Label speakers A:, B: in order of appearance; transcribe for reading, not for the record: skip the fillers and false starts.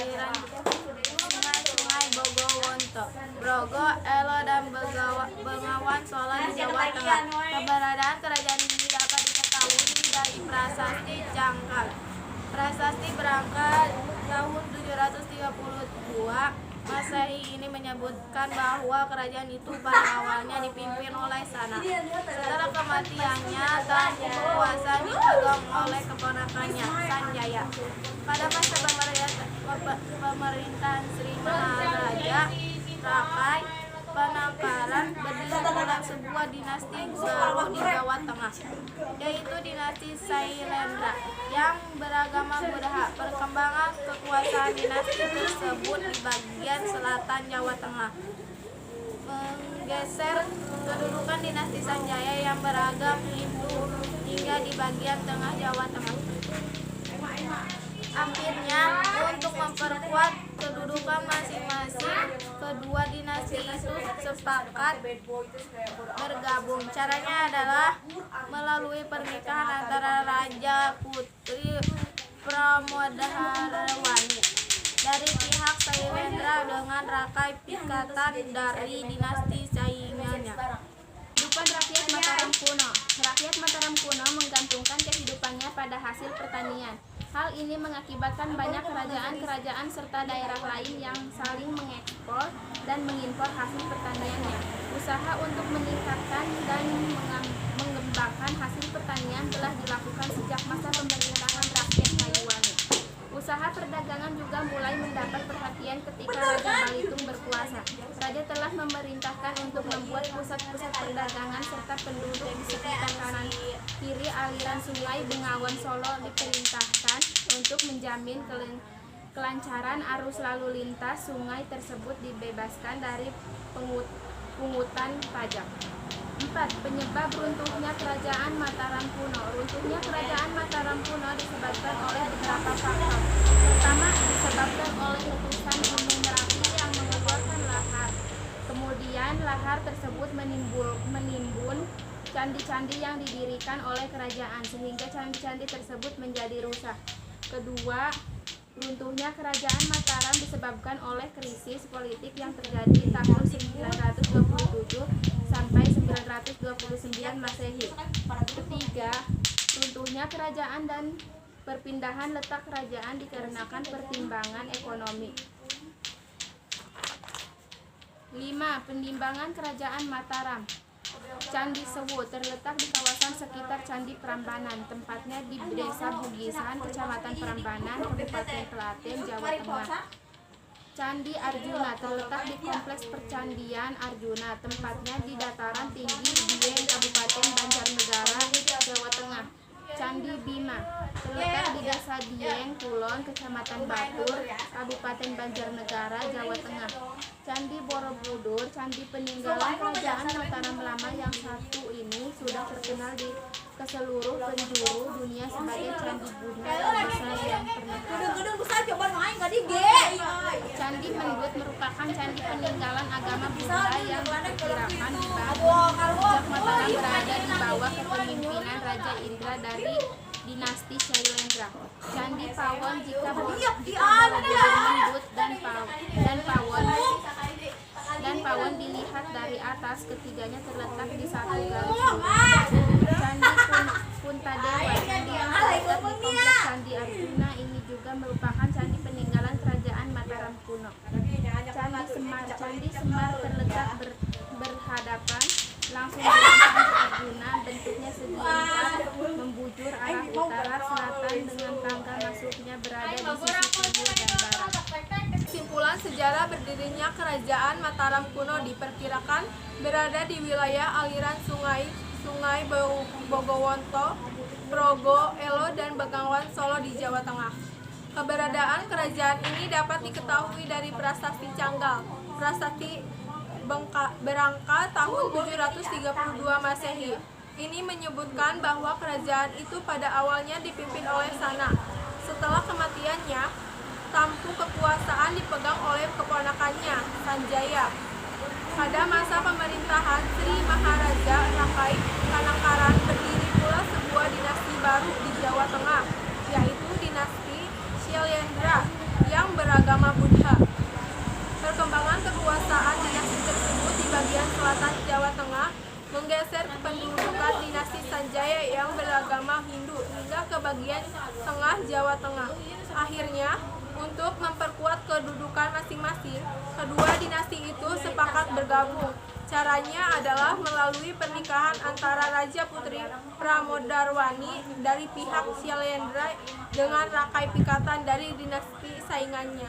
A: aliran sungai-sungai Bogowonto, Brogo, Elo, dan Bengawan Solo di Jawa Tengah. Keberadaan kerajaan ini dapat diketahui dari prasasti Cangkal. Prasasti berangkat tahun 732 Masehi ini menyebutkan bahwa kerajaan itu pada awalnya dipimpin oleh Sana. Setelah kematiannya, tampuk kekuasaan dipegang oleh keponakannya, Sanjaya. Pada masa pemerintahan Sri Maharaja Rakai Panangkaran, berdiri pula sebuah dinasti baru di Jawa Tengah, yaitu dinasti Sailendra yang beragama Buddha. Perkembangan kekuasaan dinasti tersebut di bagian selatan Jawa Tengah menggeser kedudukan dinasti Sanjaya yang beragam Hindu hingga di bagian tengah Jawa Tengah. Akhirnya, untuk memperkuat kedudukan masing-masing, kedua dinasti itu sepakat bergabung. Caranya adalah melalui pernikahan antara Raja Putri Pramodaharewani dari pihak Sailendra dengan Rakai Pikatan dari dinasti saingannya.
B: Kehidupan rakyat Mataram kuno. Rakyat Mataram kuno menggantungkan kehidupannya pada hasil pertanian. Hal ini mengakibatkan banyak kerajaan-kerajaan serta daerah lain yang saling mengekspor dan mengimpor hasil pertaniannya. Usaha untuk meningkatkan dan mengembangkan hasil pertanian telah dilakukan sejak masa pemerintahan rakyat Ngayuwangi. Usaha perdagangan juga mulai mendapat perhatian ketika Raja Balitung berkuasa. Raja telah memerintahkan untuk membuat pusat-pusat perdagangan serta penduduk di sekitar kanan kiri aliran sungai Bengawan Solo diperintahkan untuk menjamin kelancaran arus lalu lintas. Sungai tersebut dibebaskan dari pungutan pajak. 4. Penyebab runtuhnya kerajaan Mataram kuno. Runtuhnya kerajaan Mataram kuno disebabkan oleh beberapa faktor. Pertama, disebabkan oleh letusan Gunung Merapi yang mengeluarkan lahar. Kemudian lahar tersebut menimbun candi-candi yang didirikan oleh kerajaan sehingga candi-candi tersebut menjadi rusak. Kedua, runtuhnya kerajaan Mataram disebabkan oleh krisis politik yang terjadi tahun 927 sampai 929 Masehi. Ketiga, runtuhnya kerajaan dan perpindahan letak kerajaan dikarenakan pertimbangan ekonomi. 5. Penimbangan kerajaan Mataram. Candi Sewu terletak di kawasan sekitar Candi Prambanan, tempatnya di Desa Bugisan, Kecamatan Prambanan, Kabupaten Klaten, Jawa Tengah. Candi Arjuna terletak di Kompleks Percandian Arjuna, tempatnya di dataran tinggi Dieng, Kabupaten Banjarnegara, Jawa Tengah. Candi Bima terletak di Desa Dieng Kulon, Kecamatan Batur, Kabupaten Banjarnegara, Jawa Tengah. Candi Borobudur, candi peninggalan kerajaan Mataram lama yang satu ini sudah terkenal ke seluruh penjuru dunia sebagai candi Buddha terbesar yang pernah ada. Candi Mendut merupakan candi peninggalan agama Buddha yang diperkirakan dibangun sejak Mataram berada di bawah kepemimpinan Raja Indra dari dinasti Sailendra. Candi Pawon jika Mendut dan Pawon dilihat dari atas, ketiganya terletak di satu garis lurus. Candi Puntadewa, candi yang terletak di kompleks Candi Arjuna ini juga merupakan candi peninggalan kerajaan Mataram kuno. Candi Semar terletak berhadapan langsung dengan Candi Arjuna, bentuknya segi empat, membujur arah utara selatan dengan tangga masuknya berada di sisi timur dan barat.
C: Kesimpulan sejarah berdirinya kerajaan Mataram kuno diperkirakan berada di wilayah aliran sungai Bogowonto, Brogo, Elo, dan Bengawan Solo di Jawa Tengah. Keberadaan kerajaan ini dapat diketahui dari prasasti Canggal. Prasasti berangkat tahun 732 Masehi. Ini menyebutkan bahwa kerajaan itu pada awalnya dipimpin oleh Sana. Setelah kematiannya, tampuk kekuasaan dipegang oleh keponakannya, Sanjaya. Pada masa pemerintahan Sri Maharaja Rakai Panangkaran, berdiri pula sebuah dinasti baru di Jawa Tengah, yaitu dinasti Sailendra yang beragama Brahmabudha. Perkembangan kekuasaan dinasti tersebut di bagian selatan Jawa Tengah menggeser kependudukan dinasti Sanjaya yang beragama Hindu hingga ke bagian tengah Jawa Tengah. Akhirnya, untuk memperkuat kedudukan masing-masing, kedua dinasti itu sepakat bergabung. Caranya adalah melalui pernikahan antara Raja Putri Pramodarwani dari pihak Syailendra dengan Rakai Pikatan dari dinasti saingannya.